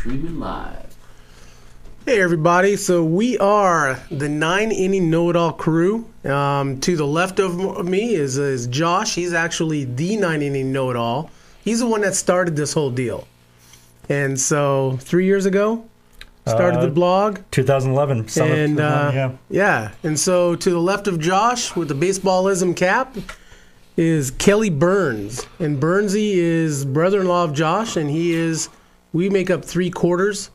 streaming live. Hey everybody, so we are the 9-inning know-it-all crew. To the left of me is Josh. He's actually the 9-inning know-it-all. He's the one that started this whole deal. And so 3 years ago, started the blog. 2011. And yeah. And so to the left of Josh with the baseballism cap is Kelly Burns. And Burnsy is brother-in-law of Josh, and we make up 3/4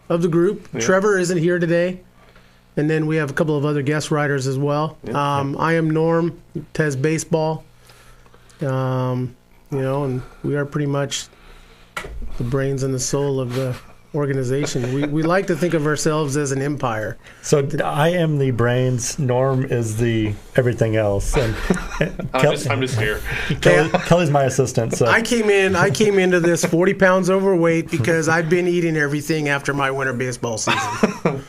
of the group. Yeah. Trevor isn't here today. And then we have a couple of other guest writers as well. Yeah. I am Norm, Tez Baseball. And we are pretty much the brains and the soul of the organization. We like to think of ourselves as an empire. So I am the brains. Norm is the everything else. And I'm just here. Kelly's my assistant. So I came into this 40 pounds overweight because I've been eating everything after my winter baseball season.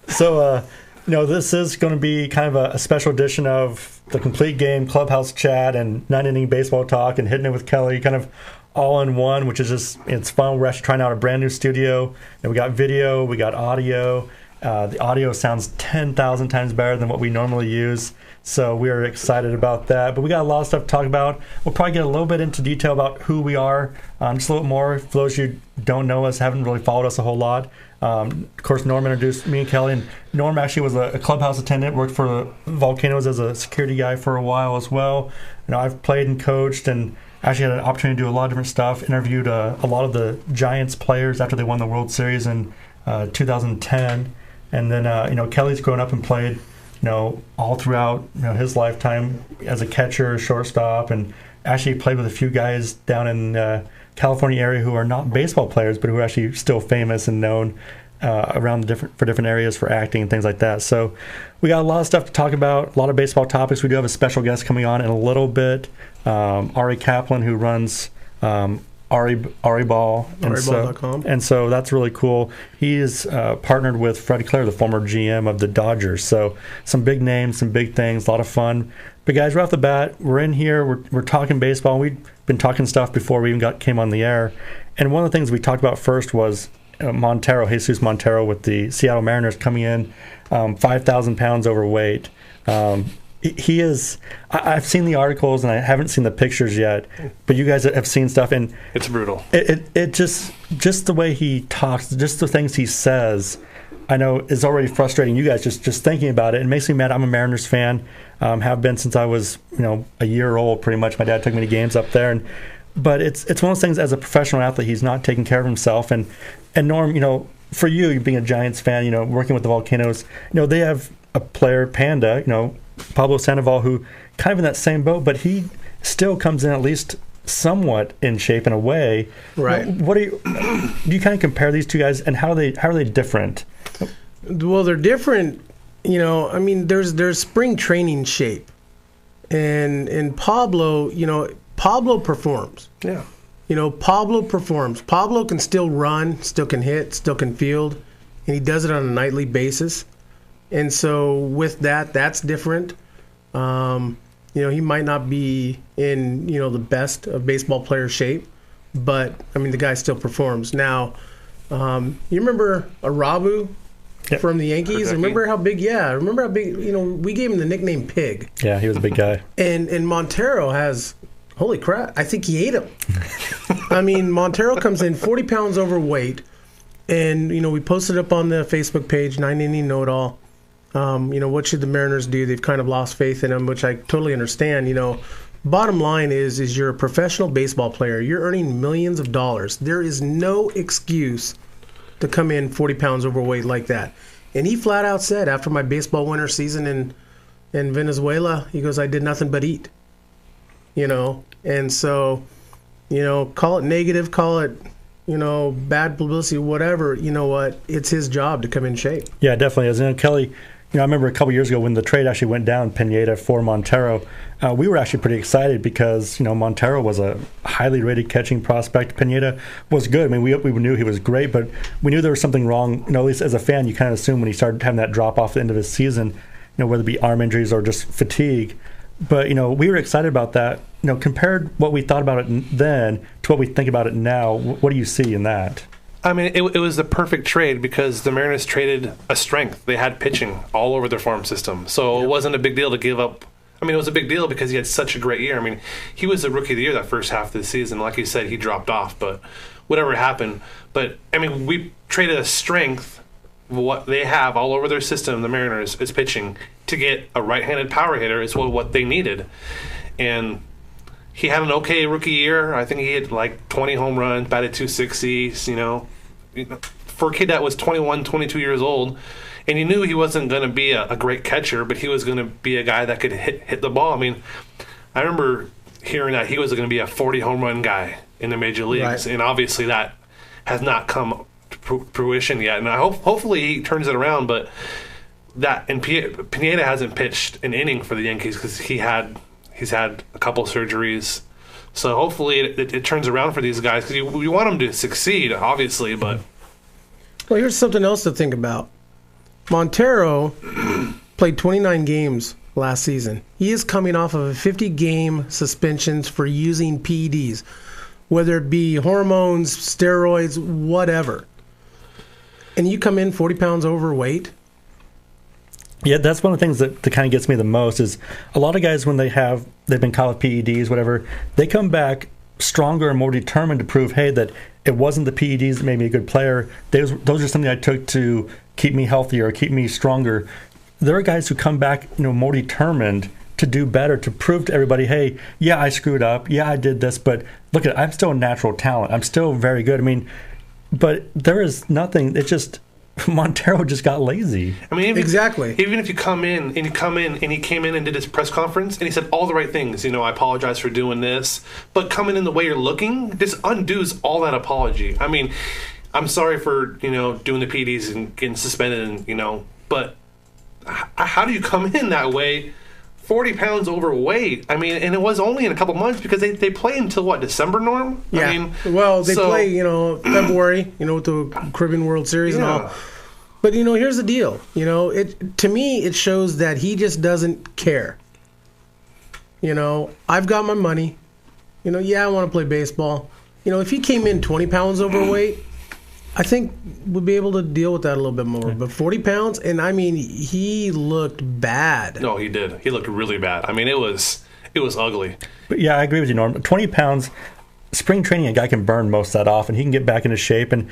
So this is going to be kind of a special edition of the Complete Game Clubhouse Chat and 9-inning baseball talk and hitting it with Kelly, kind of all in one, which is just, it's fun. We're actually trying out a brand new studio, and we got video, we got audio. The audio sounds 10,000 times better than what we normally use, so we are excited about that. But we got a lot of stuff to talk about. We'll probably get a little bit into detail about who we are, just a little more. For those of you who don't know us, haven't really followed us a whole lot. Of course, Norm introduced me and Kelly, and Norm actually was a clubhouse attendant, worked for Volcanoes as a security guy for a while as well. I've played and coached and actually had an opportunity to do a lot of different stuff, interviewed a lot of the Giants players after they won the World Series in 2010. And then, Kelly's grown up and played, all throughout, his lifetime as a catcher, shortstop, and actually played with a few guys down in California area who are not baseball players, but who are actually still famous and known around for different areas for acting and things like that. So we got a lot of stuff to talk about, a lot of baseball topics. We do have a special guest coming on in a little bit, Ari Kaplan, who runs Ariball. Ariball.com. And so that's really cool. He is partnered with Fred Claire, the former GM of the Dodgers. So some big names, some big things, a lot of fun. But guys, right off the bat, we're in here, we're talking baseball. We've been talking stuff before we even came on the air. And one of the things we talked about first was Jesus Montero with the Seattle Mariners coming in 5,000 pounds overweight. He is. I've seen the articles and I haven't seen the pictures yet, but you guys have seen stuff, and it's brutal. It just the way he talks, just the things he says, I know is already frustrating you guys just thinking about it. It makes me mad. I'm a Mariners fan, have been since I was a year old pretty much. My dad took me to games up there, but it's one of those things. As a professional athlete, he's not taking care of himself. And Norm, for you being a Giants fan, working with the Volcanoes, they have a player, Panda, Pablo Sandoval, who kind of in that same boat, but he still comes in at least somewhat in shape in a way. Right. What do you kind of compare these two guys, and how are they different? Well, they're different. There's spring training shape, and Pablo, Pablo performs. Yeah. Pablo performs. Pablo can still run, still can hit, still can field, and he does it on a nightly basis. And so with that's different. He might not be in, the best of baseball player shape, but, the guy still performs. Now, you remember Arabu from the Yankees? Remember how big, we gave him the nickname Pig. Yeah, he was a big guy. And Montero has, holy crap, I think he ate him. Montero comes in 40 pounds overweight, and, we posted up on the Facebook page, 9-inning know-it-all. What should the Mariners do? They've kind of lost faith in him, which I totally understand. Bottom line is you're a professional baseball player. You're earning millions of dollars. There is no excuse to come in 40 pounds overweight like that. And he flat out said after my baseball winter season in Venezuela, he goes, I did nothing but eat. And so, call it negative, call it, bad publicity, whatever. You know what? It's his job to come in shape. Yeah, definitely. As Kelly, I remember a couple years ago when the trade actually went down, Pineda for Montero, we were actually pretty excited because, Montero was a highly rated catching prospect. Pineda was good. We knew he was great, but we knew there was something wrong. At least as a fan, you kind of assume when he started having that drop off at the end of his season, whether it be arm injuries or just fatigue. But, we were excited about that. Compared what we thought about it then to what we think about it now, what do you see in that? I mean, it was the perfect trade because the Mariners traded a strength. They had pitching all over their farm system. So it wasn't a big deal to give up. I mean, it was a big deal because he had such a great year. I mean, he was the rookie of the year that first half of the season. Like you said, he dropped off, but whatever happened. But, I mean, we traded a strength, what they have all over their system, the Mariners, is pitching, to get a right-handed power hitter is what they needed. And he had an okay rookie year. I think he hit like 20 home runs, batted 260, you know. For a kid that was 21, 22 years old, and you knew he wasn't going to be a great catcher, but he was going to be a guy that could hit the ball. I mean, I remember hearing that he was going to be a 40 home run guy in the major leagues, and obviously that has not come to fruition yet. And hopefully he turns it around, but that and Pineda hasn't pitched an inning for the Yankees because he's had a couple surgeries. So hopefully it turns around for these guys because we want them to succeed, obviously. But well, here's something else to think about. Montero played 29 games last season. He is coming off of a 50-game suspensions for using PEDs, whether it be hormones, steroids, whatever. And you come in 40 pounds overweight. Yeah, that's one of the things that kind of gets me the most is a lot of guys when they've been caught with PEDs, whatever, they come back stronger and more determined to prove, hey, that it wasn't the PEDs that made me a good player. Those are something I took to keep me healthier, keep me stronger. There are guys who come back, more determined to do better, to prove to everybody, hey, yeah, I screwed up. Yeah, I did this, but look I'm still a natural talent. I'm still very good. I mean, but there is nothing. It's just Montero just got lazy. I mean, exactly. Even if you come in and he came in and did his press conference and he said all the right things, I apologize for doing this, but coming in the way you're looking just undoes all that apology. I mean, I'm sorry for doing the PDs and getting suspended, and but how do you come in that way? 40 pounds overweight. I mean, and it was only in a couple months because they play until what, December, Norm? Yeah. I mean, well, they play, February, with the Caribbean World Series and all. But here's the deal. To me it shows that he just doesn't care. I've got my money. I want to play baseball. If he came in 20 pounds overweight, I think we'd be able to deal with that a little bit more. But 40 pounds, and I mean, he looked bad. No, he did. He looked really bad. I mean, it was ugly. But yeah, I agree with you, Norm. 20 pounds, spring training, a guy can burn most of that off, and he can get back into shape. And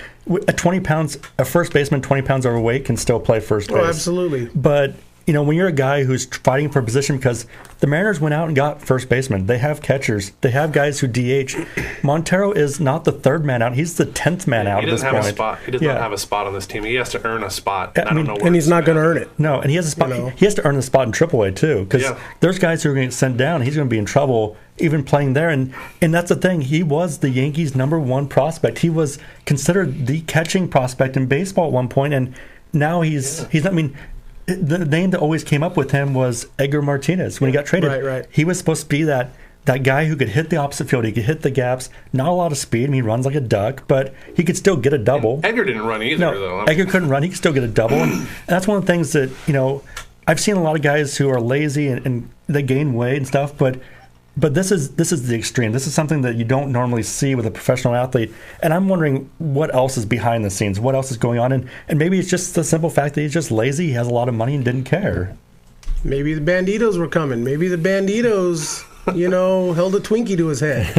at 20 pounds, a first baseman 20 pounds overweight can still play first base. Oh, absolutely. But when you're a guy who's fighting for a position, because the Mariners went out and got first baseman, they have catchers, they have guys who DH. Montero is not the third man out; he's the 10th man out. He doesn't have a spot. He does not have a spot on this team. He has to earn a spot. I don't know where and he's not going to earn it. No, and he has a spot. He has to earn the spot in AAA too, because there's guys who are going to get sent down. He's going to be in trouble even playing there, and that's the thing. He was the Yankees' #1 prospect. He was considered the catching prospect in baseball at one point, and now he's not. I mean, the name that always came up with him was Edgar Martinez when he got traded. Right. He was supposed to be that guy who could hit the opposite field. He could hit the gaps. Not a lot of speed. I mean, he runs like a duck, but he could still get a double. And Edgar didn't run either, though. Edgar couldn't run. He could still get a double. And that's one of the things that, I've seen a lot of guys who are lazy and they gain weight and stuff, but this is the extreme. This is something that you don't normally see with a professional athlete. And I'm wondering what else is behind the scenes, what else is going on. And maybe it's just the simple fact that he's just lazy, he has a lot of money and didn't care. Maybe the Banditos were coming. Maybe the Banditos, held a Twinkie to his head.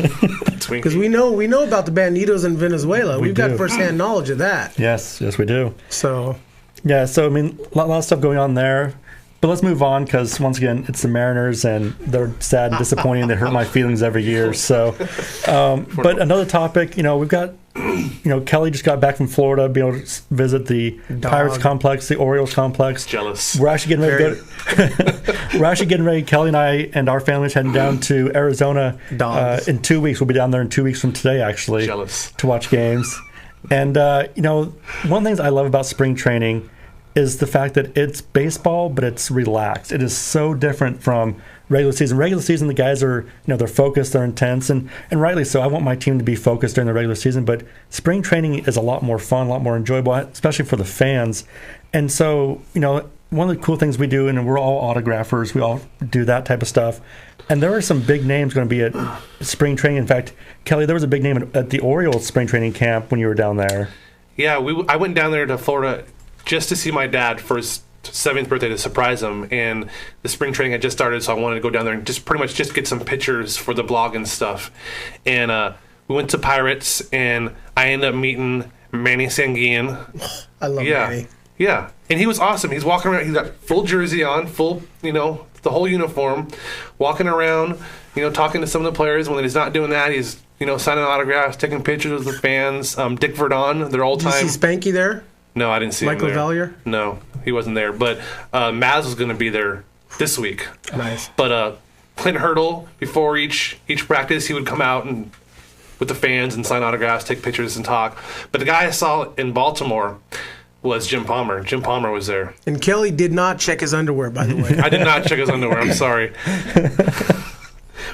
Because we know about the Banditos in Venezuela. We've got firsthand knowledge of that. Yes, we do. So I mean, a lot of stuff going on there. But let's move on because, once again, it's the Mariners, and they're sad and disappointing. They hurt my feelings every year. So, but another topic, we've got, Kelly just got back from Florida, being able to visit the Pirates complex, the Orioles complex. Jealous. We're actually getting ready to go. Kelly and I and our families heading down to Arizona in 2 weeks. We'll be down there in 2 weeks from today, actually. Jealous. To watch games. And, one of the things I love about spring training is the fact that it's baseball, but it's relaxed. It is so different from regular season. Regular season, the guys are, they're focused, they're intense, and rightly so. I want my team to be focused during the regular season, but spring training is a lot more fun, a lot more enjoyable, especially for the fans. And so, one of the cool things we do, and we're all autographers, we all do that type of stuff. And there are some big names going to be at spring training. In fact, Kelly, there was a big name at the Orioles spring training camp when you were down there. Yeah, I went down there to Florida just to see my dad for his 7th birthday to surprise him, and the spring training had just started, so I wanted to go down there and just pretty much just get some pictures for the blog and stuff. And we went to Pirates, and I ended up meeting Manny Sanguin. I love Manny. Yeah, and he was awesome. He's walking around. He's got full jersey on, full, the whole uniform, walking around, talking to some of the players. When he's not doing that, he's, signing autographs, taking pictures with the fans. Dick Verdon, their all-time. Did you see Spanky there? No, I didn't see Michael him there. Valier? No, he wasn't there. But Maz was going to be there this week. Nice. But Clint Hurdle, before each practice, he would come out and with the fans and sign autographs, take pictures, and talk. But the guy I saw in Baltimore was Jim Palmer. Jim Palmer was there. And Kelly did not check his underwear, by the way. I did not check his underwear. I'm sorry.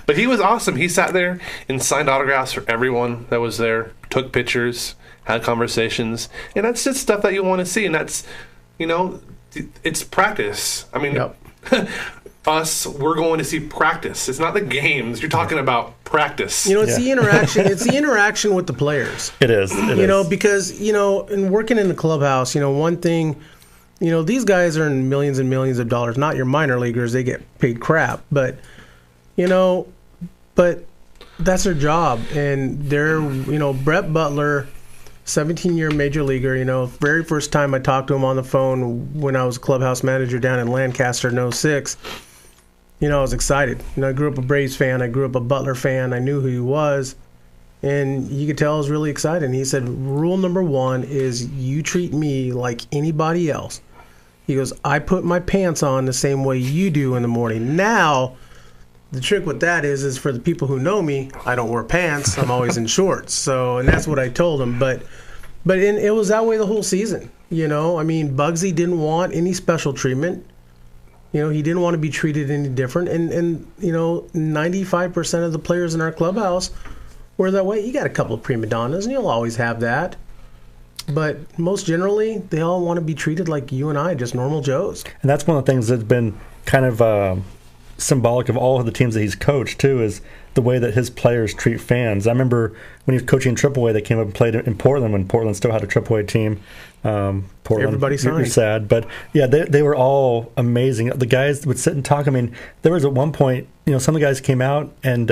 But he was awesome. He sat there and signed autographs for everyone that was there, took pictures, had conversations. And that's just stuff that you want to see. And that's, it's practice. I mean, Yep. we're going to see practice. It's not the games. You're talking about practice. It's the interaction. It's the interaction with the players. It is. Because, in working in the clubhouse, one thing, these guys earn millions and millions of dollars. Not your minor leaguers. They get paid crap. But, but that's their job. And they're, Brett Butler, 17-year major leaguer, very first time I talked to him on the phone when I was clubhouse manager down in Lancaster in 06, I was excited. I grew up a Braves fan. I grew up a Butler fan. I knew who he was. And you could tell I was really excited. And he said, rule number 1 is you treat me like anybody else. He goes, I put my pants on the same way you do in the morning. Now, the trick with that is for the people who know me, I don't wear pants. I'm always in shorts. So, and that's what I told him. But it was that way the whole season. Bugsy didn't want any special treatment. He didn't want to be treated any different. And 95% of the players in our clubhouse were that way. You got a couple of prima donnas, and you'll always have that. But most generally, they all want to be treated like you and I, just normal Joes. And that's one of the things that's been kind of symbolic of all of the teams that he's coached, too, is the way that his players treat fans. I remember when he was coaching AAA, they came up and played in Portland when Portland still had a AAA team. Portland, everybody signed. You're sad. But, yeah, they were all amazing. The guys would sit and talk. I mean, there was at one point, some of the guys came out and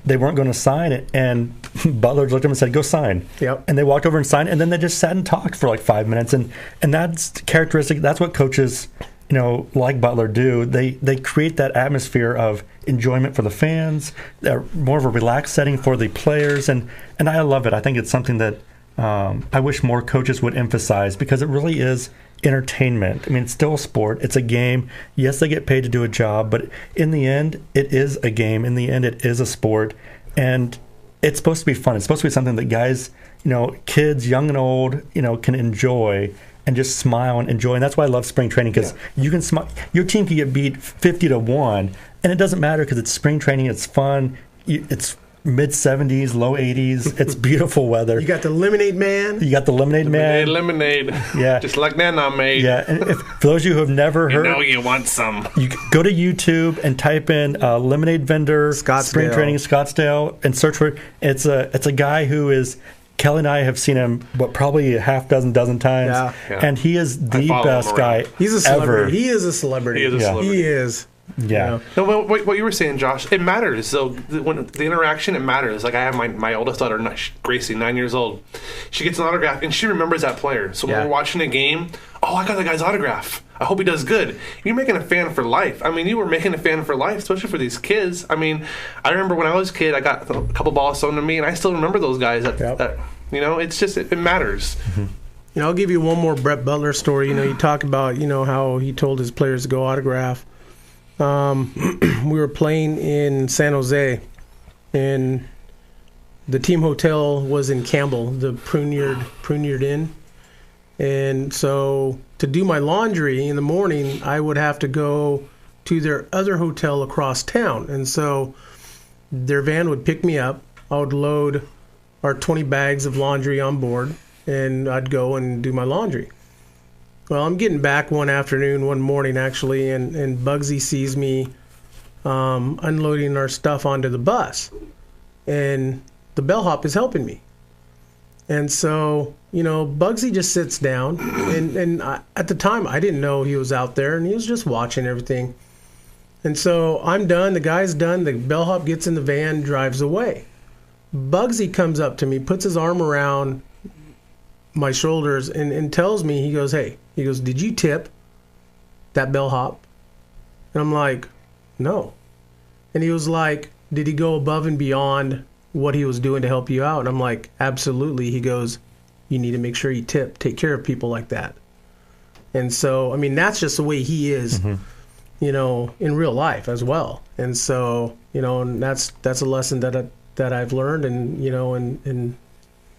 they weren't going to sign it, and Butler looked at them and said, go sign. Yep. And they walked over and signed, and then they just sat and talked for like 5 minutes. And that's characteristic. That's what coaches, like Butler do. They create that atmosphere of enjoyment for the fans, more of a relaxed setting for the players, and I love it. I think it's something that I wish more coaches would emphasize, because it really is entertainment. I mean, it's still a sport. It's a game. Yes, they get paid to do a job, but in the end, it is a game. In the end, it is a sport, and it's supposed to be fun. It's supposed to be something that guys, kids, young and old, can enjoy and just smile and enjoy. And that's why I love spring training, because you can smile. Your team can get beat 50-1, and it doesn't matter because it's spring training. It's fun. It's mid-70s, low 80s. It's beautiful weather. You got the lemonade man. You got the lemonade man. Lemonade. Yeah. Just like that I made. Yeah. And for those of you who have never heard, you want some. You go to YouTube and type in lemonade vendor spring training Scottsdale and search for it. It's a guy who is. Kelly and I have seen him, probably a half dozen times, and he is the best guy. He's a celebrity. Ever. He is a celebrity. He is. Yeah. No, what you were saying, Josh, it matters. So when the interaction, it matters. Like I have my oldest daughter, Gracie, 9 years old. She gets an autograph, and she remembers that player. So when we're watching a game, I got that guy's autograph. I hope he does good. You're making a fan for life. I mean, you were making a fan for life, especially for these kids. I mean, I remember when I was a kid, I got a couple balls thrown to me, and I still remember those guys. It's just, it matters. Mm-hmm. I'll give you one more Brett Butler story. You talk about, how he told his players to go autograph. We were playing in San Jose, and the team hotel was in Campbell, the Pruneyard Inn. And so to do my laundry in the morning, I would have to go to their other hotel across town. And so their van would pick me up. I would load our 20 bags of laundry on board, and I'd go and do my laundry. Well, I'm getting back one morning actually, and Bugsy sees me unloading our stuff onto the bus. And the bellhop is helping me. And so, Bugsy just sits down, and at the time, I didn't know he was out there, and he was just watching everything. And so I'm done, the guy's done, the bellhop gets in the van, drives away. Bugsy comes up to me, puts his arm around my shoulders, and tells me, he goes, did you tip that bellhop? And I'm like, no. And he was like, did he go above and beyond what he was doing to help you out? And I'm like, absolutely. He goes, you need to make sure you take care of people like that. And so, that's just the way he is, in real life as well. And so, and that's a lesson that I've learned and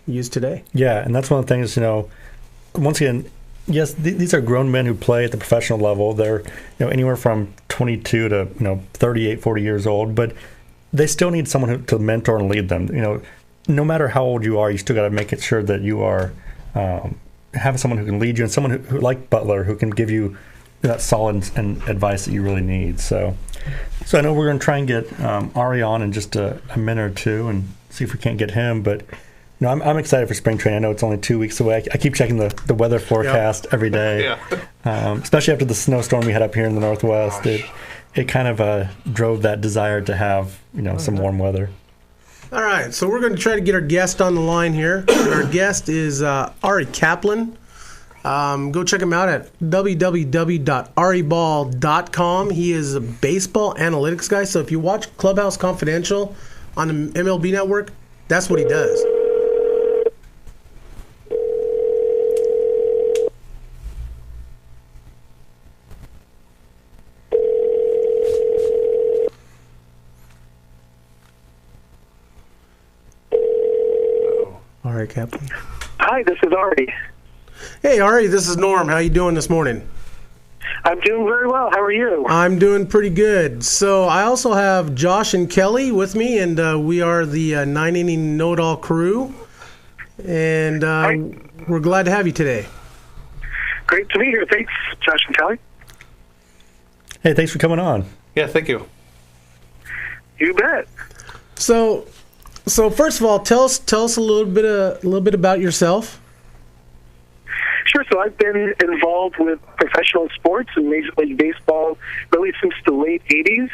use today. Yeah, and that's one of the things, once again, yes, these are grown men who play at the professional level. They're, anywhere from 22 to, 38, 40 years old, but they still need someone to mentor and lead them. No matter how old you are, you still got to make it sure that you are have someone who can lead you and someone who like Butler, who can give you that solid and advice that you really need. So I know we're going to try and get Ari on in just a minute or two and see if we can't get him. But I'm excited for spring training. I know it's only 2 weeks away. I keep checking the weather forecast every day, especially after the snowstorm we had up here in the Northwest. It kind of drove that desire to have some warm weather. All right, so we're going to try to get our guest on the line here. Our guest is Ari Kaplan. Go check him out at www.ariball.com. He is a baseball analytics guy. So if you watch Clubhouse Confidential on the MLB Network, that's what he does. All right, Captain. Hi, this is Ari. Hey, Ari, this is Norm. How you doing this morning? I'm doing very well. How are you? I'm doing pretty good. So I also have Josh and Kelly with me, and we are the 9-inning know-it-all crew. And we're glad to have you today. Great to be here. Thanks, Josh and Kelly. Hey, thanks for coming on. Yeah, thank you. You bet. So first of all, tell us a little bit about yourself. Sure. So I've been involved with professional sports and Major League Baseball really since the late 80s.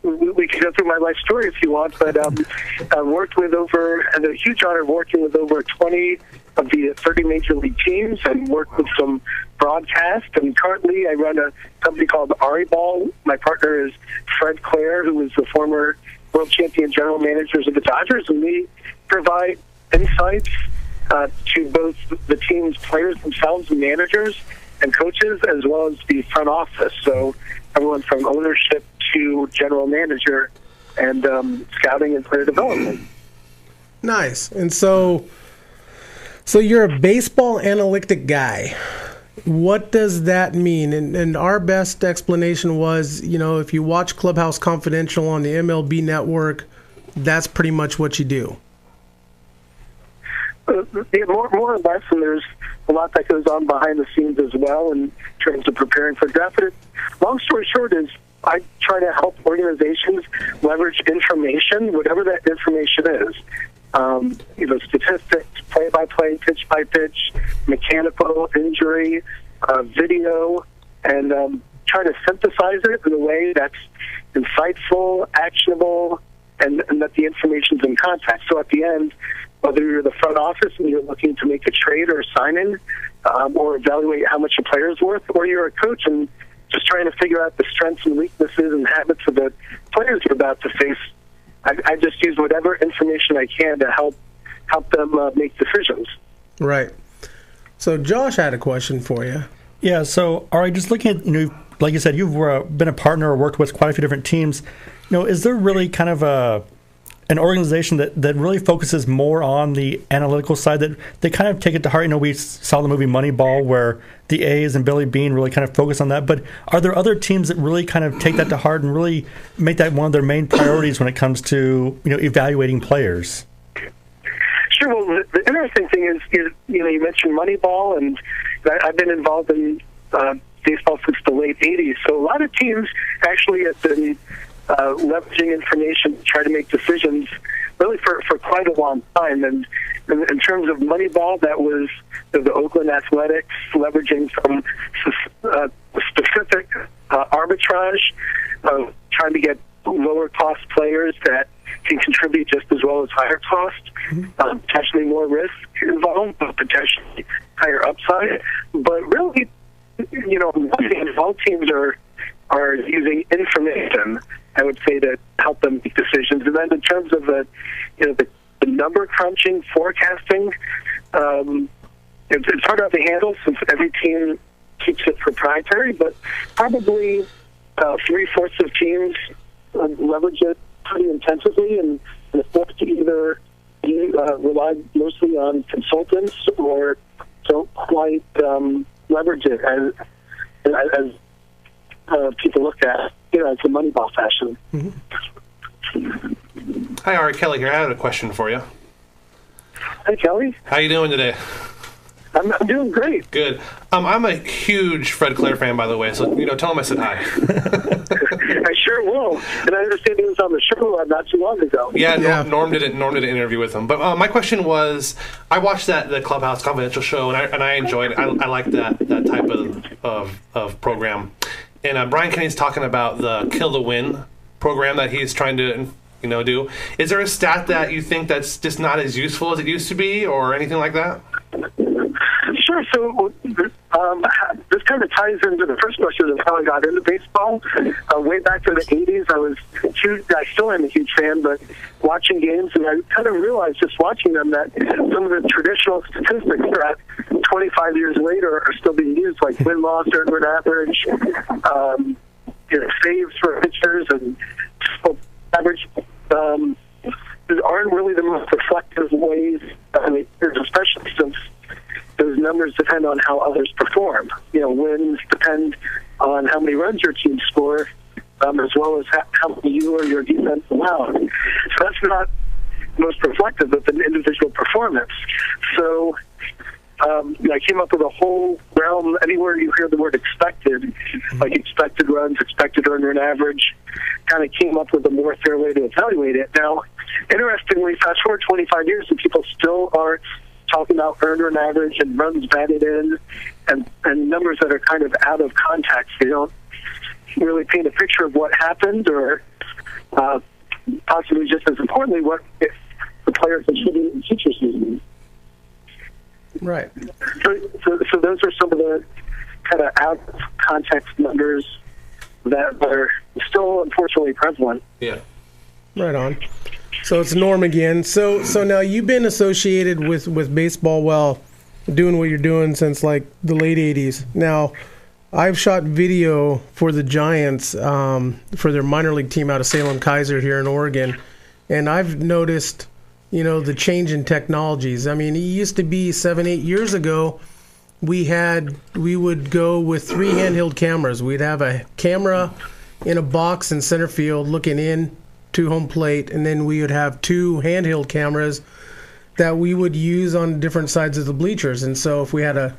We can go through my life story if you want, but I've had a huge honor of working with over 20 of the 30 Major League teams and worked with some broadcast. And currently I run a company called Ariball. My partner is Fred Clare, who is the former world champion general managers of the Dodgers, and we provide insights to both the team's players themselves, managers and coaches, as well as the front office. So everyone from ownership to general manager and scouting and player development. Nice. And so you're a baseball analytic guy. What does that mean? And our best explanation was, if you watch Clubhouse Confidential on the MLB Network, that's pretty much what you do. More or less, and there's a lot that goes on behind the scenes as well in terms of preparing for draft. But long story short is I try to help organizations leverage information, whatever that information is. Statistics, play-by-play, pitch-by-pitch, mechanical, injury, video, and try to synthesize it in a way that's insightful, actionable, and that the information's in context. So at the end, whether you're the front office and you're looking to make a trade or a sign-in, or evaluate how much a player is worth, or you're a coach and just trying to figure out the strengths and weaknesses and habits of the players you're about to face, I just use whatever information I can to help them make decisions. Right. So Josh had a question for you. Yeah, so Ari, just looking at, like you said, you've been a partner or worked with quite a few different teams. Is there really kind of an organization that really focuses more on the analytical side, that they kind of take it to heart? We saw the movie Moneyball where the A's and Billy Beane really kind of focus on that. But are there other teams that really kind of take that to heart and really make that one of their main priorities when it comes to evaluating players? Sure. Well, the interesting thing is, you mentioned Moneyball, and I've been involved in baseball since the late 80s. So a lot of teams actually have been leveraging information to try to make decisions really for quite a long time. And in terms of Moneyball, that was the Oakland Athletics leveraging some specific arbitrage of trying to get lower cost players that can contribute just as well as higher cost, potentially more risk involved, but potentially higher upside. But really, on one hand, all teams are using information, I would say, to help them make decisions. And then in terms of the number crunching, forecasting, it's hard to have to handle since every team keeps it proprietary, but probably 3/4 of teams leverage it pretty intensively, and the fourth to either rely mostly on consultants or don't quite leverage it as people look at it's a Moneyball fashion. Hi, Ari, Kelly here. I had a question for you. Hi, Kelly. How you doing today? I'm doing great. Good. I'm a huge Fred Claire fan, by the way, so tell him I said hi. I sure will. And I understand he was on the show not too long ago. Yeah. Norm did an interview with him. But my question was, I watched the Clubhouse Confidential show, and I enjoyed it. I like that type of program. And Brian Kenny's talking about the Kill to Win program that he's trying to do. Is there a stat that you think that's just not as useful as it used to be, or anything like that? Sure. So this kind of ties into the first question of how I got into baseball. Way back to the 80s, I still am a huge fan, but watching games, and I kind of realized just watching them that some of the traditional statistics that 25 years later are still being used, like win-loss, earned run average, saves for pitchers, and average, aren't really the most reflective ways, especially since those numbers depend on how others perform. Wins depend on how many runs your team score, as well as how many you or your defense allowed. So that's not most reflective of an individual performance. So I came up with a whole realm. Anywhere you hear the word expected, like expected runs, expected earned run average, kind of came up with a more fair way to evaluate it. Now, interestingly, fast forward 25 years, and people still are talking about earned run average and runs batted in, and numbers that are kind of out of context. They don't really paint a picture of what happened, or possibly just as importantly, what if the player contributed in future seasons. Right. So those are some of the kind of out of context numbers that are still unfortunately prevalent. Yeah. Right on. So it's Norm again. So now you've been associated with baseball, doing what you're doing since like the late 80s. Now, I've shot video for the Giants for their minor league team out of Salem Kaiser here in Oregon, and I've noticed, the change in technologies. I mean, it used to be 7-8 years ago, we would go with 3 handheld cameras. We'd have a camera in a box in center field looking in to home plate, and then we would have 2 handheld cameras that we would use on different sides of the bleachers. And so if we had a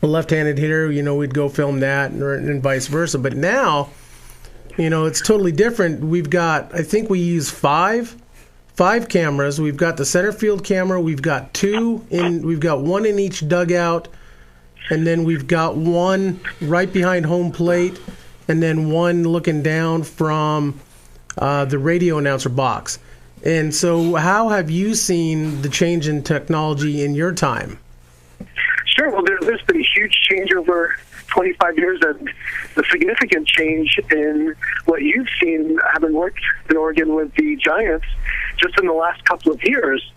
left-handed hitter, we'd go film that, and vice versa. But now, it's totally different. I think we use 5 cameras. We've got the center field camera. We've got 1 in each dugout, and then we've got 1 right behind home plate, and then 1 looking down from the radio announcer box. And so how have you seen the change in technology in your time? Sure. Well, there's been a huge change over 25 years, and the significant change in what you've seen, having worked in Oregon with the Giants just in the last couple of years.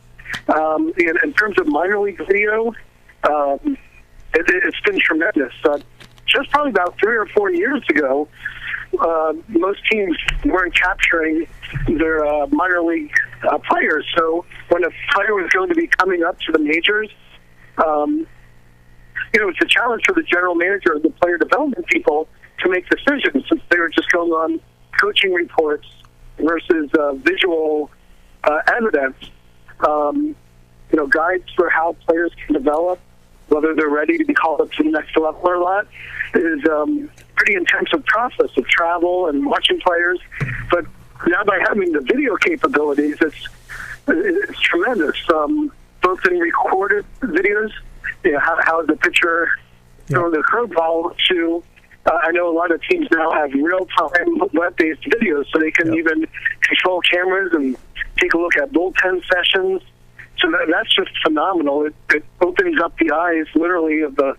In terms of minor league video, it's been tremendous. Just probably about 3 or 4 years ago, most teams weren't capturing their minor league players. So when a player was going to be coming up to the majors, it's a challenge for the general manager and the player development people to make decisions, since they were just going on coaching reports versus visual evidence. Guides for how players can develop, whether they're ready to be called up to the next level or not, is pretty intensive process of travel and watching players. But now by having the video capabilities, it's it's tremendous. Both in recorded videos, how the pitcher throwing the curveball to. I know a lot of teams now have real-time web-based videos, so they can even control cameras and take a look at bullpen sessions. So that's just phenomenal. It opens up the eyes, literally, of the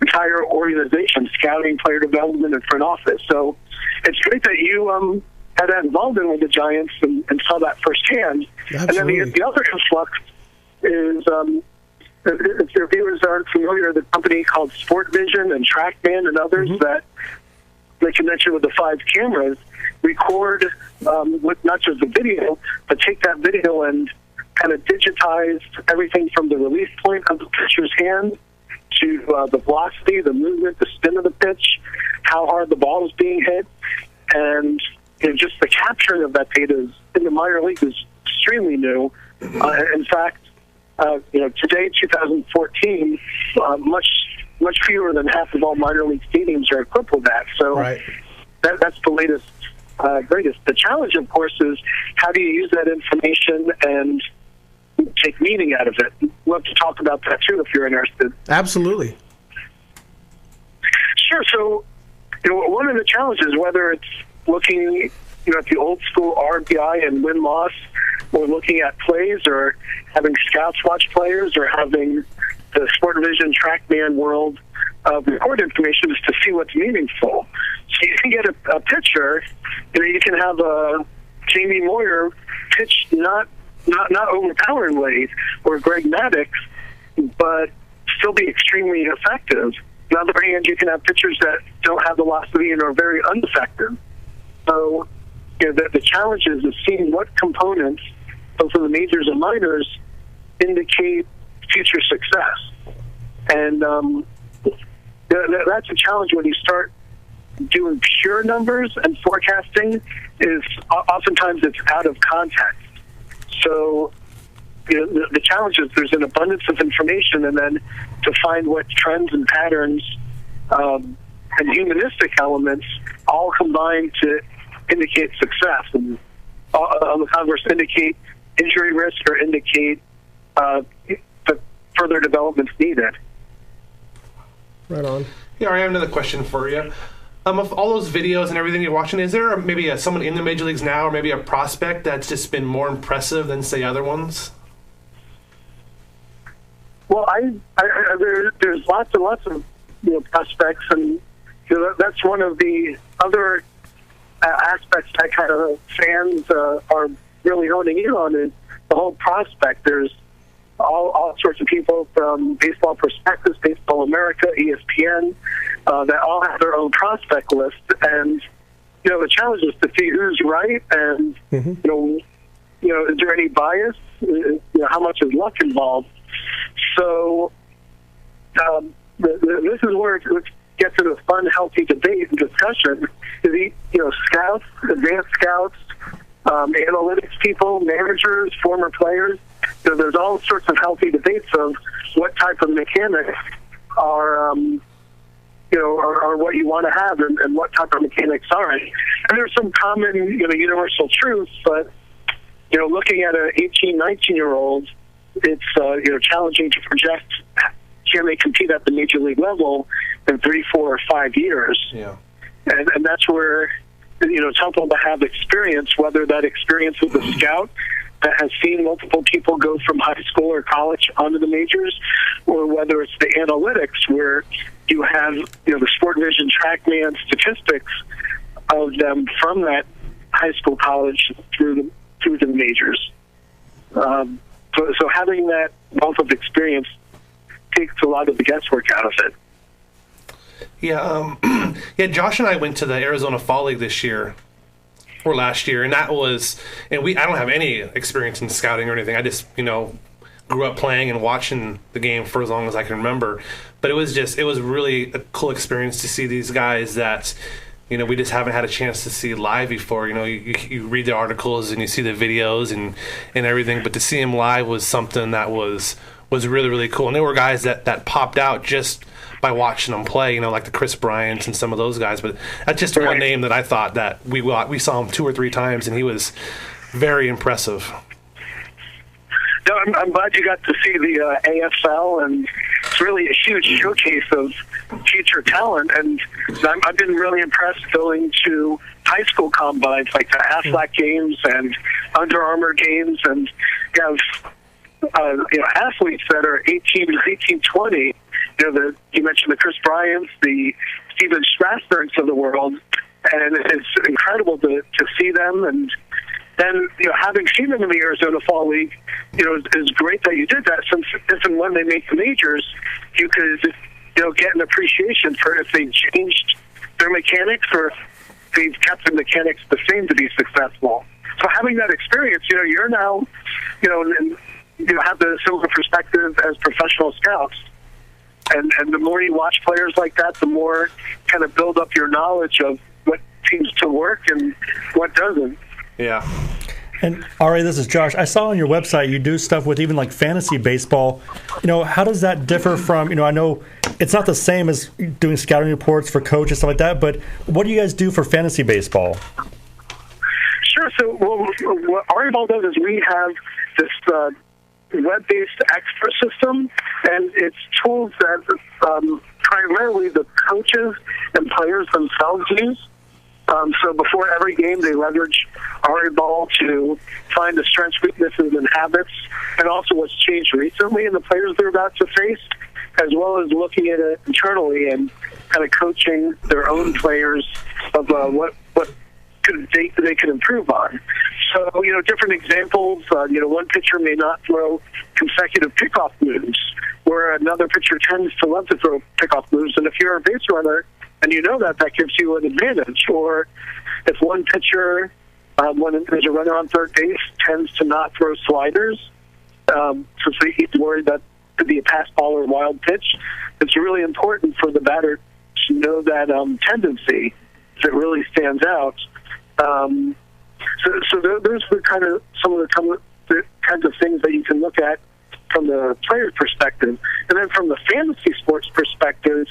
entire organization, scouting, player development, and front office. So it's great that you had that involvement with the Giants and saw that firsthand. Absolutely. And then the other influx is, if your viewers aren't familiar, the company called Sport Vision and TrackMan and others that they connection with the 5 cameras, record with not just the video, but take that video and kind of digitize everything from the release point of the pitcher's hand to the velocity, the movement, the spin of the pitch, how hard the ball is being hit, and just the capturing of that data in the minor leagues is extremely new. In fact, today, 2014, much fewer than half of all minor league stadiums are equipped with that. So that's the latest, greatest. The challenge, of course, is how do you use that information and take meaning out of it? We'd love to talk about that, too, if you're interested. Absolutely. Sure. So, one of the challenges, whether it's looking at the old school RBI and win-loss, or looking at plays, or having scouts watch players, or having the Sport Vision TrackMan world of record information, is to see what's meaningful. So you can get a pitcher, you can have a Jamie Moyer pitch not overpoweringly, or Greg Maddux, but still be extremely effective. On the other hand, you can have pitchers that don't have velocity and are very ineffective. So the challenge is seeing what components, both in the majors and minors, indicate future success. And that's a challenge when you start doing pure numbers and forecasting. Is oftentimes it's out of context. So the challenge is there's an abundance of information, and then to find what trends and patterns and humanistic elements all combine to indicate success, and on the converse, indicate injury risk or indicate the further developments needed. Right on. Yeah, I have another question for you. Of all those videos and everything you're watching, is there maybe someone in the major leagues now, or maybe a prospect that's just been more impressive than, say, other ones? Well, there's lots and lots of prospects, and that's one of the other aspects that kind of fans are really honing in on, is the whole prospect. There's all sorts of people from Baseball Prospectus, Baseball America, ESPN, that all have their own prospect list. And, the challenge is to see who's right, and, is there any bias? How much is luck involved? So this is where it gets to the fun, healthy debate and discussion. Scouts, advanced scouts, analytics people, managers, former players. There's all sorts of healthy debates of what type of mechanics are what you want to have, and what type of mechanics aren't. And there's some common, universal truths, but looking at an 18, 19-year-old, it's challenging to project can they compete at the major league level in 3, 4, or 5 years. Yeah. And that's where it's helpful to have experience, whether that experience with a scout that has seen multiple people go from high school or college onto the majors, or whether it's the analytics where you have the Sport Vision TrackMan statistics of them from that high school, college through the majors. So having that wealth of experience takes a lot of the guesswork out of it. Yeah, Josh and I went to the Arizona Fall League this year, or last year, and that was, I don't have any experience in scouting or anything. I just, grew up playing and watching the game for as long as I can remember. But it was really a cool experience to see these guys that, we just haven't had a chance to see live before. You read the articles and you see the videos and everything, but to see them live was something that was really, really cool. And there were guys that popped out just by watching them play, like the Chris Bryants and some of those guys. But that's just one name that I thought that we saw him 2 or 3 times, and he was very impressive. No, I'm glad you got to see the AFL, and it's really a huge showcase of future talent. And I've been really impressed going to high school combines, like the Aflac games and Under Armour games, and you have athletes that are 18, 20. You mentioned the Chris Bryants, the Steven Strasburgs of the world, and it's incredible to see them. And then, having seen them in the Arizona Fall League, is great that you did that, since if and when they make the majors, you could, get an appreciation for if they changed their mechanics or if they've kept the mechanics the same to be successful. So having that experience, you're now, and have the similar perspective as professional scouts. And the more you watch players like that, the more kind of build up your knowledge of what seems to work and what doesn't. Yeah. And Ari, this is Josh. I saw on your website you do stuff with even like fantasy baseball. How does that differ from, I know it's not the same as doing scouting reports for coaches, stuff like that, but what do you guys do for fantasy baseball? Sure. So what Ariball does is we have this web-based expert system, and it's tools that primarily the coaches and players themselves use. So before every game, they leverage Ariball to find the strengths, weaknesses, and habits, and also what's changed recently in the players they're about to face, as well as looking at it internally and kind of coaching their own players of what they could improve on. So, different examples, one pitcher may not throw consecutive pickoff moves, where another pitcher tends to love to throw pickoff moves. And if you're a base runner, and that gives you an advantage. Or if one pitcher, when there's a runner on third base, tends to not throw sliders, since he's worried that could be a pass ball or wild pitch, it's really important for the batter to know that tendency that really stands out. So those are kind of some of the kinds of things that you can look at from the player perspective. And then from the fantasy sports perspective,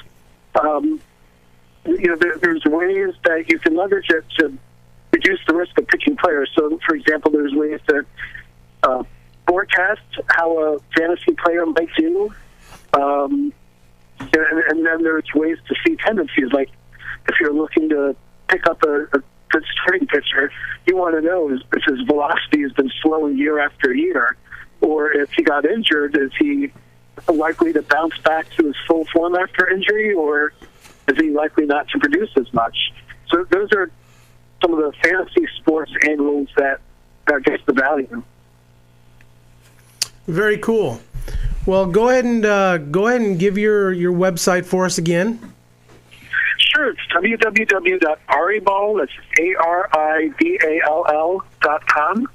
there's ways that you can leverage it to reduce the risk of picking players. So, for example, there's ways to forecast how a fantasy player might do, and then there's ways to see tendencies. Like if you're looking to pick up a good starting pitcher, you want to know if his velocity has been slowing year after year, or if he got injured, is he likely to bounce back to his full form after injury, or is he likely not to produce as much? So those are some of the fantasy sports angles that gets the value. Very cool. Well, go ahead and give your website for us again. Sure, it's www.ariball, that's ARIBALL.com.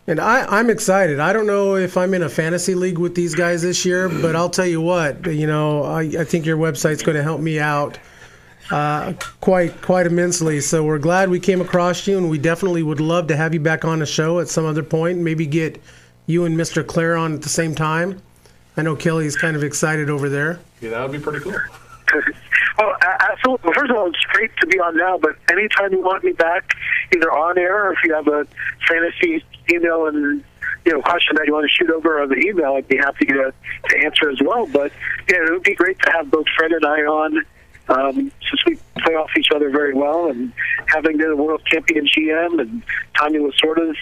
And I'm excited. I don't know if I'm in a fantasy league with these guys this year, but I'll tell you what, I think your website's going to help me out quite immensely. So we're glad we came across you, and we definitely would love to have you back on the show at some other point. Maybe get you and Mr. Claire on at the same time. I know Kelly's kind of excited over there. Yeah, that would be pretty cool. Well, absolutely. Well, first of all, it's great to be on now, but anytime you want me back, either on air or if you have a fantasy email and question that you want to shoot over on the email, I'd be happy to answer as well. But yeah, it would be great to have both Fred and I on, since we play off each other very well, and having the world champion GM and Tommy Lasorda's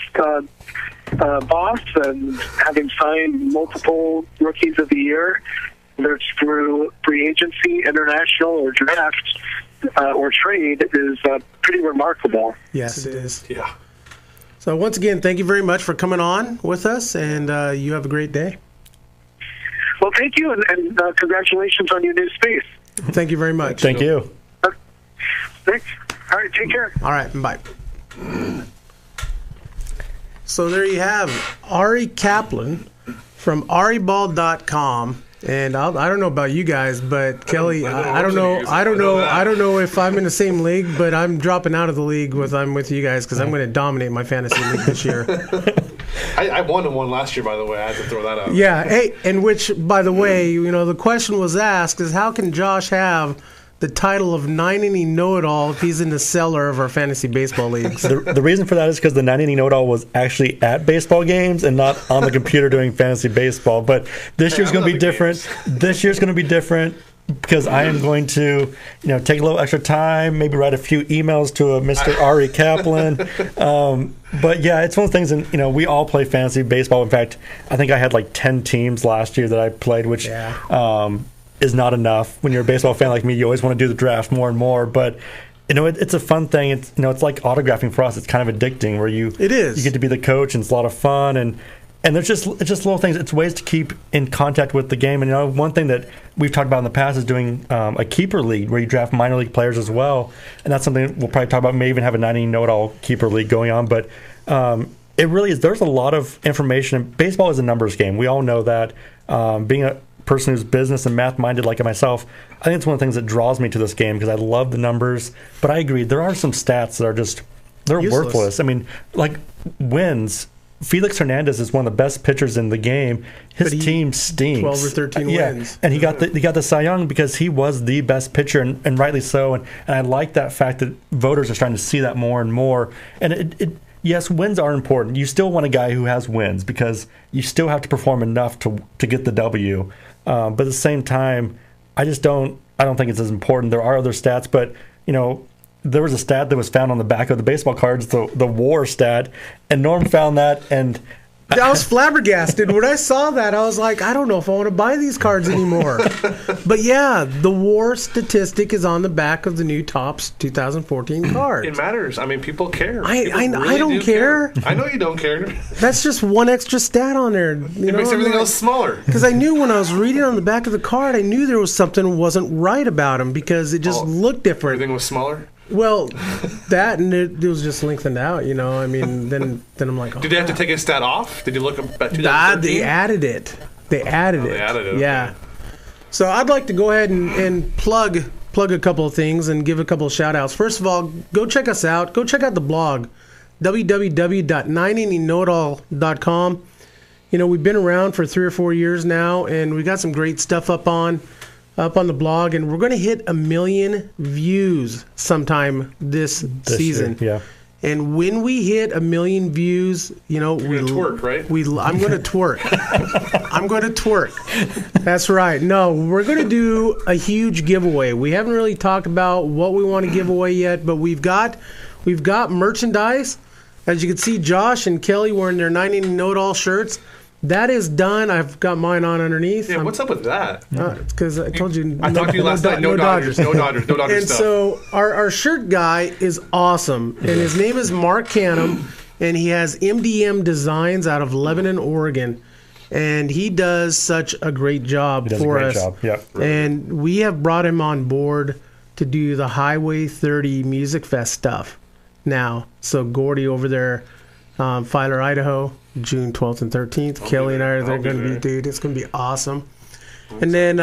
boss, and having signed multiple rookies of the year, whether it's through free agency, international, or draft, or trade, is pretty remarkable. Yes, it is. Yeah. So once again, thank you very much for coming on with us, and you have a great day. Well, thank you, and congratulations on your new space. Thank you very much. Thank you. Thanks. All right, take care. All right, bye. So there you have Ari Kaplan from Ariball.com. And I don't know about you guys, but Kelly, I don't know if I'm in the same league, but I'm dropping out of the league I'm with you guys because I'm going to dominate my fantasy league this year. I won one last year, by the way. I had to throw that out. Yeah, hey, and which, by the way, the question was asked is how can Josh have the title of 9-inning know-it-all if he's in the cellar of our fantasy baseball leagues. The reason for that is because the 9-inning know-it-all was actually at baseball games and not on the computer doing fantasy baseball. But this year's going to be different. This year's going to be different because I am going to, take a little extra time, maybe write a few emails to a Mr. Ari Kaplan. But yeah, it's one of the things, and we all play fantasy baseball. In fact, I think I had like 10 teams last year that I played, which is not enough. When you're a baseball fan like me, you always want to do the draft more and more. But it's a fun thing. It's it's like autographing for us. It's kind of addicting where you get to be the coach, and it's a lot of fun. And there's just little things. It's ways to keep in contact with the game. And one thing that we've talked about in the past is doing a keeper league where you draft minor league players as well. And that's something we'll probably talk about. May even have a 9-inning know-it-all keeper league going on. But it really is. There's a lot of information. Baseball is a numbers game. We all know that. Being a person who's business and math minded like myself, I think it's one of the things that draws me to this game because I love the numbers. But I agree, there are some stats that are they're useless. Worthless. I mean, like wins. Felix Hernandez is one of the best pitchers in the game. His team stinks. 12 or 13 wins. And he got the Cy Young because he was the best pitcher, and rightly so. And I like that fact that voters are starting to see that more and more. And yes, wins are important. You still want a guy who has wins because you still have to perform enough to get the W. But at the same time, I don't think it's as important. There are other stats, but there was a stat that was found on the back of the baseball cards, the WAR stat, and Norm found that, and I was flabbergasted. When I saw that, I was like, I don't know if I want to buy these cards anymore. But yeah, the WAR statistic is on the back of the new Topps 2014 cards. It matters. I mean, people care. I don't care. I know you don't care. That's just one extra stat on there. It makes everything else smaller. Because I knew when I was reading on the back of the card, I knew there was something wasn't right about him because it just looked different. Everything was smaller? Well, that and it was just lengthened out, I mean, then I'm like, oh, did they have to take a stat off? Did you look at 2013? They added it. They added it. Yeah. Okay. So I'd like to go ahead and plug a couple of things and give a couple of shout outs. First of all, go check us out. Go check out the blog, www.9inningknowitall.com. We've been around for 3 or 4 years now, and we got some great stuff up on the blog, and we're going to hit 1 million views sometime this season. Year, yeah. And when we hit 1 million views, You're gonna twerk, right? I'm going to twerk. I'm going to twerk. That's right. No, we're going to do a huge giveaway. We haven't really talked about what we want to give away yet, but we've got merchandise. As you can see, Josh and Kelly wearing their 9-inning know-it-all shirts. That is done. I've got mine on underneath. Yeah, what's up with that? It's because I told you. I talked to you last night. No Dodgers. No Dodgers and stuff. So our shirt guy is awesome, and his name is Mark Canham, and he has MDM Designs out of Lebanon, Oregon, and he does such a great job for us. Yeah. And we have brought him on board to do the Highway 30 Music Fest stuff now. So Gordy over there, Filer, Idaho, June 12th and 13th. Kelly and I are going to be, dude, it's going to be awesome. And then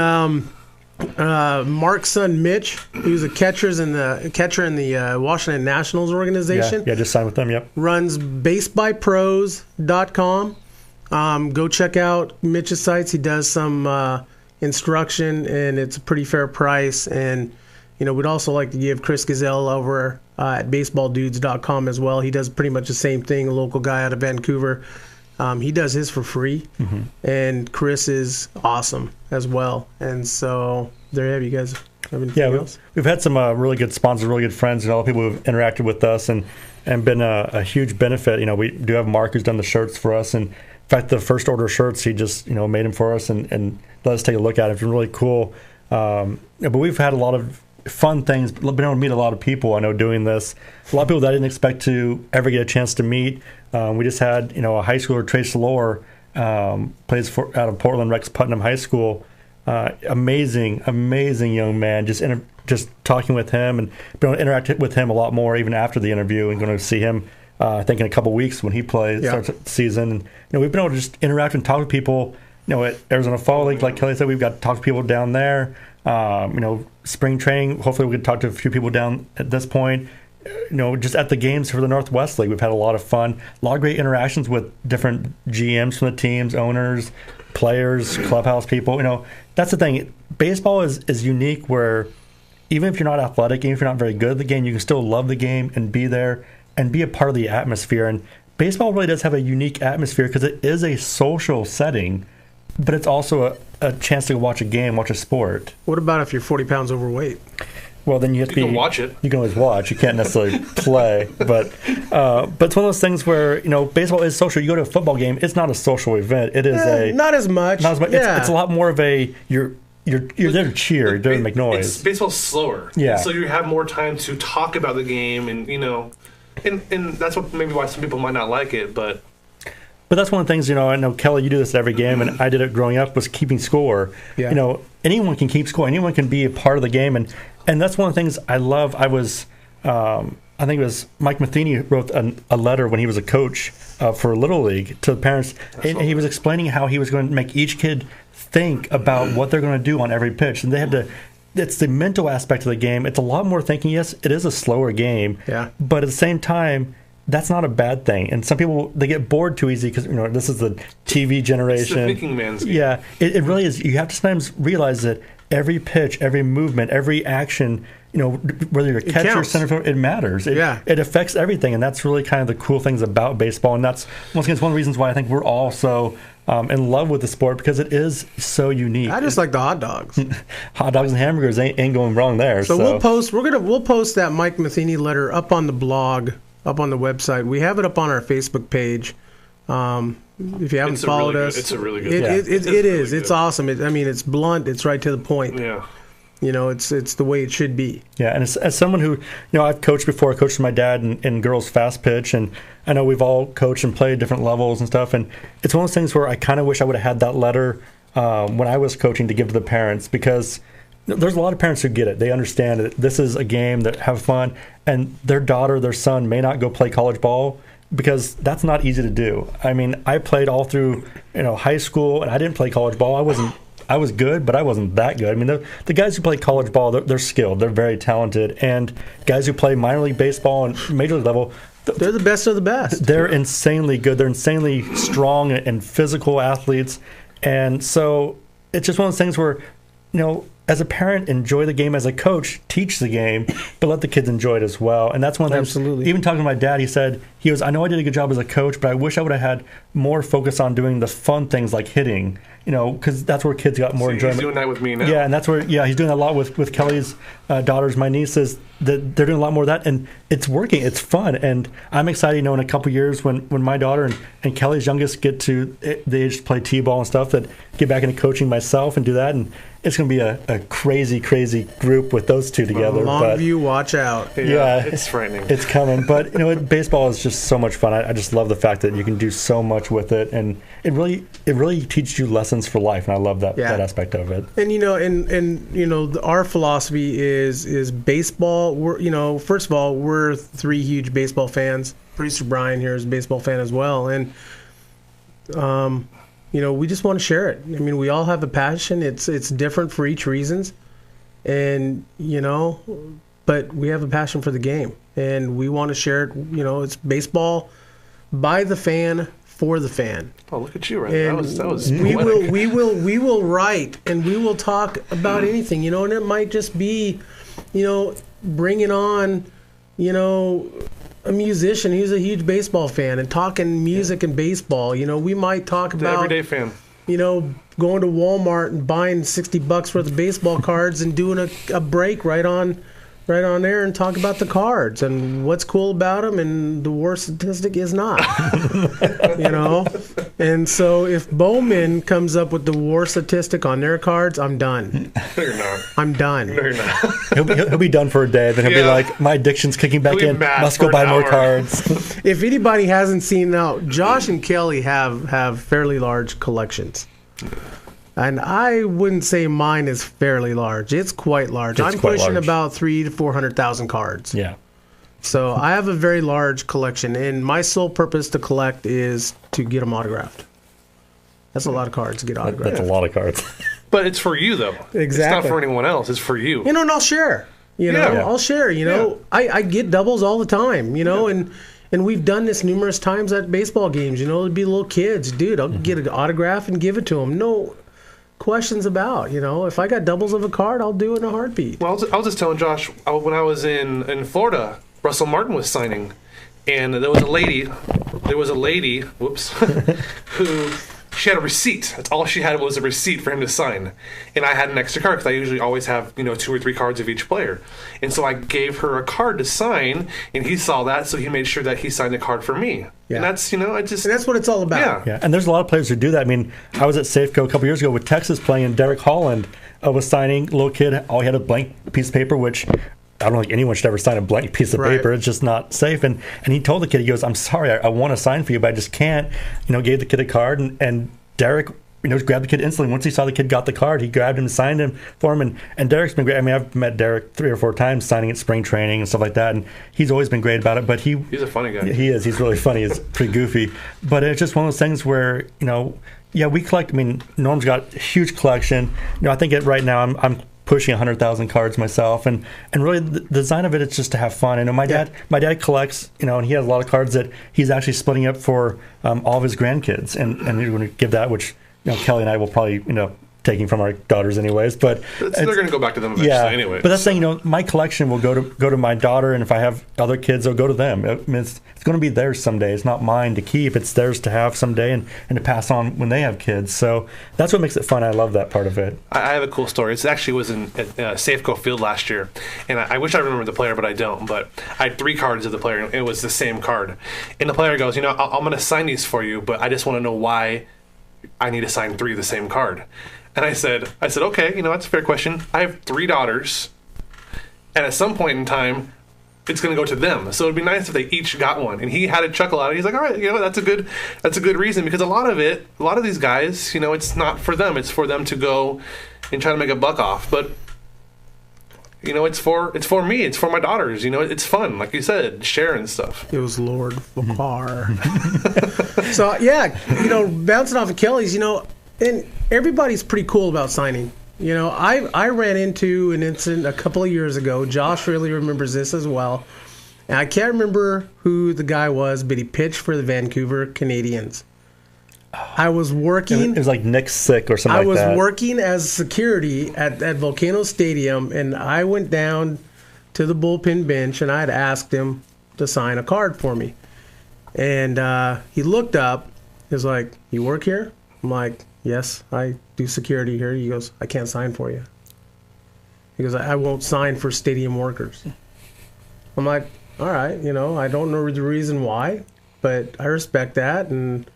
Mark's son Mitch, who's a catcher in the Washington Nationals organization. Yeah, just signed with them, yep. Runs basebypros.com. Go check out Mitch's sites. He does some instruction, and it's a pretty fair price. And, we'd also like to give Chris Gazelle over at baseballdudes.com as well. He does pretty much the same thing, a local guy out of Vancouver. He does his for free, and Chris is awesome as well. And so there you have you guys. Have anything else? We've had some really good sponsors, really good friends, and all the people who've interacted with us and been a huge benefit. We do have Mark who's done the shirts for us, and in fact, the first order shirts, he just made them for us and let us take a look at it. It's been really cool. But we've had a lot of fun things, been able to meet a lot of people, I know, doing this. A lot of people that I didn't expect to ever get a chance to meet. We just had, a high schooler, Trace Lohr, plays out of Portland, Rex Putnam High School. Amazing young man. Just talking with him and being able to interact with him a lot more even after the interview, and going to see him, I think, in a couple weeks when he starts the season. And, we've been able to just interact and talk to people. At Arizona Fall League, like Kelly said, we've got to talk to people down there. Spring training, hopefully we can talk to a few people down at this point. Just at the games for the Northwest League, we've had a lot of fun. A lot of great interactions with different GMs from the teams, owners, players, clubhouse people. That's the thing. Baseball is unique where even if you're not athletic, even if you're not very good at the game, you can still love the game and be there and be a part of the atmosphere. And baseball really does have a unique atmosphere because it is a social setting, but it's also a chance to watch a game, watch a sport. What about if you're 40 pounds overweight? Well, then you have to can watch it. You can always watch. You can't necessarily play. But it's one of those things where, baseball is social. You go to a football game, it's not a social event. It is not as much. Not as much. Yeah. It's a lot more of a you're there to cheer. You're there to make noise. Baseball's slower. Yeah. So you have more time to talk about the game, and and that's what maybe why some people might not like it, but. But that's one of the things, I know, Kelly, you do this every game, and I did it growing up, was keeping score. Yeah. Anyone can keep score. Anyone can be a part of the game. And that's one of the things I love. I think it was Mike Matheny wrote a letter when he was a coach for Little League to the parents, and he was explaining how he was going to make each kid think about what they're going to do on every pitch. And they had to, it's the mental aspect of the game. It's a lot more thinking. Yes, it is a slower game. Yeah. But at the same time, that's not a bad thing. And some people, they get bored too easy because, this is the TV generation. It's the thinking man's game. Yeah, it really is. You have to sometimes realize that every pitch, every movement, every action, whether you're a catcher or center fielder, it matters. It affects everything. And that's really kind of the cool things about baseball. And that's, once again, it's one of the reasons why I think we're all so in love with the sport, because it is so unique. I just like the hot dogs. Hot dogs and hamburgers ain't going wrong there. So we'll post that Mike Matheny letter up on the blog, up on the website. We have it up on our Facebook page. If you haven't followed us, it's a really good. It is. It's awesome. It's blunt. It's right to the point. Yeah. It's the way it should be. Yeah, and as someone who, I've coached before. I coached my dad in girls fast pitch, and I know we've all coached and played different levels and stuff. And it's one of those things where I kind of wish I would have had that letter when I was coaching to give to the parents, because there's a lot of parents who get it. They understand that this is a game that have fun, and their daughter, their son may not go play college ball because that's not easy to do. I mean, I played all through high school, and I didn't play college ball. I was good, but I wasn't that good. I mean, the guys who play college ball, they're skilled. They're very talented. And guys who play minor league baseball and major league level, they're the best of the best. They're insanely good. They're insanely strong and physical athletes. And so it's just one of those things where, as a parent, enjoy the game. As a coach, teach the game, but let the kids enjoy it as well. And that's one of the things. Absolutely. Even talking to my dad, he said, I know I did a good job as a coach, but I wish I would have had more focus on doing the fun things like hitting, because that's where kids got more enjoyment. He's doing that with me now. Yeah, and that's where, he's doing a lot with Kelly's daughters, my nieces, that they're doing a lot more of that, and it's working. It's fun, and I'm excited, in a couple years when my daughter and Kelly's youngest get to the age to play T-ball and stuff, that get back into coaching myself and do that, and it's going to be a crazy, crazy group with those two together. Longview, watch out. Yeah, it's frightening. It's coming, but baseball is just so much fun. I just love the fact that you can do so much with it, and it really teaches you lessons for life, and I love that aspect of it. And our philosophy is baseball. We're first of all, we're three huge baseball fans. Producer Brian here is a baseball fan as well, and we just want to share it. I mean, we all have a passion. It's different for each reasons, and but we have a passion for the game, and we want to share it. It's baseball by the fan, for the fan. Oh, look at you! Right, that was we will write, and we will talk about anything. And it might just be, bringing on, a musician who's a huge baseball fan and talking music and baseball. We might talk about everyday fan. Going to Walmart and buying $60 worth of baseball cards and doing a break right on there and talk about the cards and what's cool about them, and the war statistic is not. And so if Bowman comes up with the war statistic on their cards, I'm done. No, you're not. I'm done. No, you're not. He'll be done for a day, then he'll be like, my addiction's kicking back in. Must go buy more cards. If anybody hasn't seen now, Josh and Kelly have fairly large collections. And I wouldn't say mine is fairly large. It's quite large. I'm pushing about 300,000 to 400,000 cards. Yeah. So I have a very large collection, and my sole purpose to collect is to get them autographed. That's a lot of cards to get autographed. That's a lot of cards. But it's for you, though. Exactly. It's not for anyone else. It's for you. And I'll share. I'll share. I get doubles all the time. And we've done this numerous times at baseball games. It'd be little kids, dude. I'll get an autograph and give it to them. questions about. If I got doubles of a card, I'll do it in a heartbeat. Well, I was just telling Josh, when I was in Florida, Russell Martin was signing, and there was a lady, whoops, who, she had a receipt. That's all she had was a receipt for him to sign. And I had an extra card because I usually always have, 2 or 3 cards of each player. And so I gave her a card to sign, and he saw that, so he made sure that he signed a card for me. Yeah. And that's, And that's what it's all about. Yeah, and there's a lot of players who do that. I mean, I was at Safeco a couple years ago with Texas playing, and Derek Holland was signing. Little kid, all he had a blank piece of paper, which I don't think anyone should ever sign a blank piece of paper. It's just not safe. And he told the kid, he goes, "I'm sorry, I want to sign for you, but I just can't." Gave the kid a card, and Derek, grabbed the kid instantly. Once he saw the kid got the card, he grabbed him, signed him for him, and Derek's been great. I mean, I've met Derek 3 or 4 times signing at spring training and stuff like that, and he's always been great about it. But he's a funny guy. He is. He's really funny. He's pretty goofy. But it's just one of those things where, we collect. I mean, Norm's got a huge collection. I think right now I'm pushing 100,000 cards myself, and really the design of it is just to have fun. I know my dad collects, and he has a lot of cards that he's actually splitting up for all of his grandkids, and we're going to give that, which Kelly and I will probably taking from our daughters anyways, but they're going to go back to them eventually anyway. But that's saying, my collection will go to my daughter, and if I have other kids, it'll go to them. I mean, it's going to be theirs someday. It's not mine to keep. It's theirs to have someday and to pass on when they have kids. So that's what makes it fun. I love that part of it. I have a cool story. It actually was in Safeco Field last year, and I wish I remember the player, but I don't. But I had 3 cards of the player, and it was the same card. And the player goes, I'm going to sign these for you, but I just want to know why I need to sign 3 of the same card. And I said, okay, that's a fair question. I have 3 daughters, and at some point in time, it's going to go to them. So it'd be nice if they each got one. And he had a chuckle out of it. He's like, all right, that's a good reason, because a lot of these guys, it's not for them. It's for them to go and try to make a buck off. But it's for me. It's for my daughters. It's fun, like you said, sharing stuff. It was Lord Bakar. So bouncing off of Kelly's, and everybody's pretty cool about signing. I ran into an incident a couple of years ago. Josh really remembers this as well. And I can't remember who the guy was, but he pitched for the Vancouver Canadians. I was working. It was like Nick Sick or something like that. I was working as security at Volcano Stadium, and I went down to the bullpen bench, and I had asked him to sign a card for me. And he looked up. He was like, "You work here?" I'm like, "Yes, I do security here." He goes, "I can't sign for you." He goes, I won't sign for stadium workers." I'm like, all right, I don't know the reason why, but I respect that, and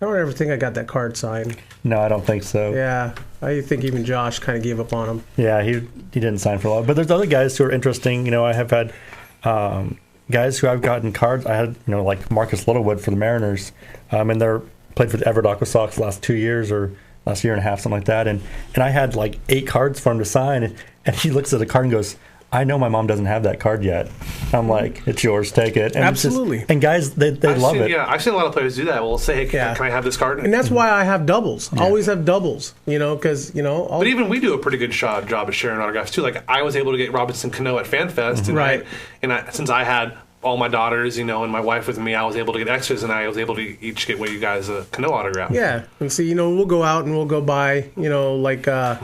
I don't ever think I got that card signed. No, I don't think so. Yeah, I think even Josh kind of gave up on him. Yeah, he didn't sign for a lot. But there's other guys who are interesting. I have had guys who I've gotten cards. I had, like Marcus Littlewood for the Mariners, and they're played for the Everett Aqua Sox the last 2 years or last year and a half, something like that. And I had like 8 cards for him to sign, and he looks at the card and goes, "I know my mom doesn't have that card yet." I'm like, "It's yours, take it." And absolutely. And guys, they love it. Yeah, I've seen a lot of players do that. We'll say, "Hey, can I have this card?" And that's why I have doubles. Yeah. Always have doubles, because, But even we do a pretty good job at sharing autographs, too. Like, I was able to get Robinson Cano at FanFest. And right. Since I had all my daughters, and my wife with me, I was able to get extras, and I was able to each get you guys a Cano autograph. Yeah. And see, we'll go out and we'll go buy, Michael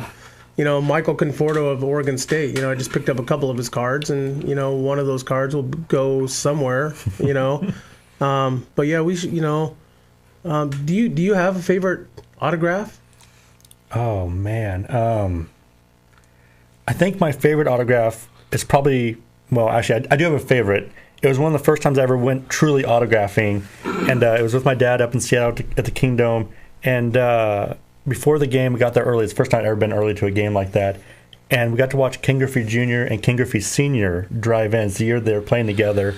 Conforto of Oregon State. I just picked up a couple of his cards, and one of those cards will go somewhere. But yeah, we should. Do you have a favorite autograph? Oh man, I think my favorite autograph is probably. Well, actually, I do have a favorite. It was one of the first times I ever went truly autographing, and it was with my dad up in Seattle at the Kingdome, and. Before the game, we got there early. It's the first time I've ever been early to a game like that. And we got to watch King Griffey Jr. and King Griffey Sr. drive in. It's the year they were playing together.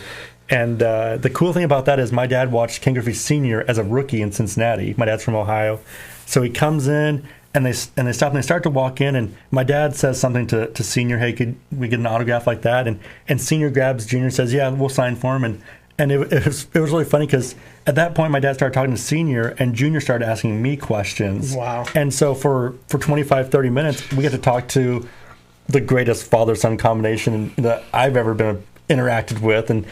And the cool thing about that is my dad watched King Griffey Sr. as a rookie in Cincinnati. My dad's from Ohio. So he comes in, and they stop, and they start to walk in. And my dad says something to Sr., "Hey, could we get an autograph like that?" And Sr. grabs Jr. and says, "Yeah, we'll sign for him." And it was really funny because at that point my dad started talking to Senior, and Junior started asking me questions. Wow. And so for 25, 30 minutes, we get to talk to the greatest father-son combination that I've ever been interacted with, and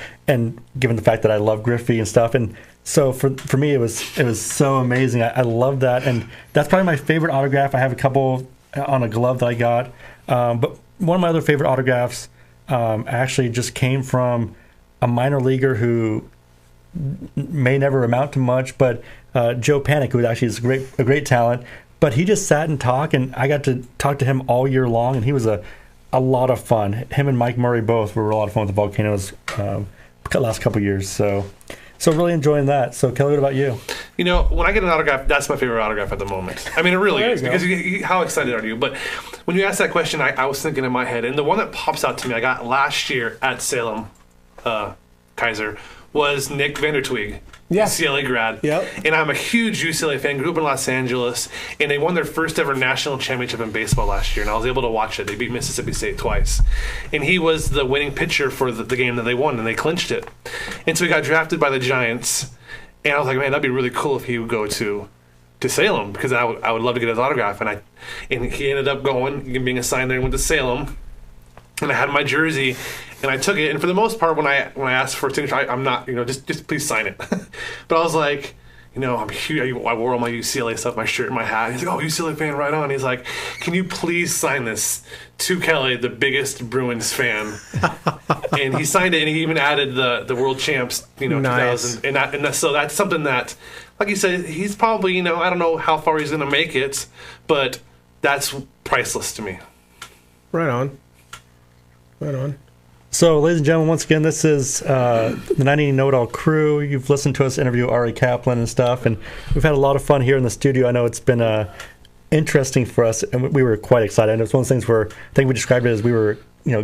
given the fact that I love Griffey and stuff, and so for me it was so amazing. I love that, and that's probably my favorite autograph. I have a couple on a glove that I got, but one of my other favorite autographs actually just came from a minor leaguer who may never amount to much, but Joe Panic, who actually is a great talent, but he just sat and talked, and I got to talk to him all year long, and he was a lot of fun. Him and Mike Murray both were a lot of fun with the Volcanoes last couple of years, so really enjoying that. So Kelly, what about you? You know, when I get an autograph, that's my favorite autograph at the moment. I mean, it really is, because how excited are you? But when you asked that question, I was thinking in my head, and the one that pops out to me I got last year at Salem Kaiser was Nick Vandertweeg, UCLA grad. Yep. And I'm a huge UCLA fan, grew up in Los Angeles, and they won their first ever national championship in baseball last year, and I was able to watch it. They beat Mississippi State twice. And he was the winning pitcher for the game that they won, and they clinched it. And so he got drafted by the Giants, and I was like, man, that'd be really cool if he would go to Salem, because I would love to get his autograph. And he ended up going, being assigned there, and went to Salem. And I had my jersey, and I took it. And for the most part, when I asked for a signature, I'm not, just please sign it. But I was like, I'm huge. I wore all my UCLA stuff, my shirt and my hat. He's like, oh, UCLA fan, right on. He's like, can you please sign this to Kelly, the biggest Bruins fan? And he signed it, and he even added the world champs, Nice. 2000. So that's something that, like you said, he's probably, I don't know how far he's going to make it, but that's priceless to me. Right on. So, ladies and gentlemen, once again, this is the 980 Know-It-All crew. You've listened to us interview Ari Kaplan and stuff, and we've had a lot of fun here in the studio. I know it's been interesting for us, and we were quite excited. And it's one of those things where I think we described it as we were,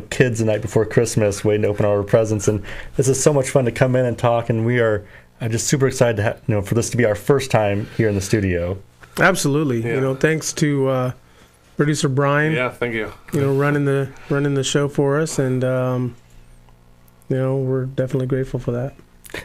kids the night before Christmas waiting to open our presents. And this is so much fun to come in and talk, and we are just super excited to for this to be our first time here in the studio. Absolutely. Yeah. Thanks to producer Brian. Yeah, thank you. Running the show for us, and we're definitely grateful for that.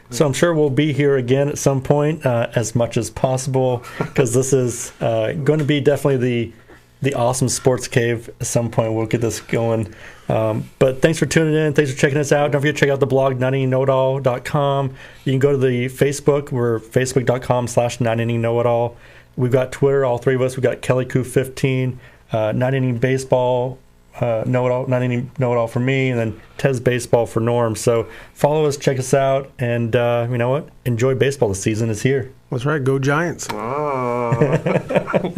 So I'm sure we'll be here again at some point, as much as possible, because this is going to be definitely the awesome sports cave. At some point, we'll get this going. But thanks for tuning in. Thanks for checking us out. Don't forget to check out the blog, 980knowitall.com. You can go to the Facebook. We're facebook.com/980knowitall. We've got Twitter, all three of us. We've got Kelly Koo 15, 980 Baseball, Know-It-All, 980 Know-It-All for me, and then Tez Baseball for Norm. So follow us, check us out, and you know what? Enjoy baseball. The season is here. That's right. Go Giants. Oh.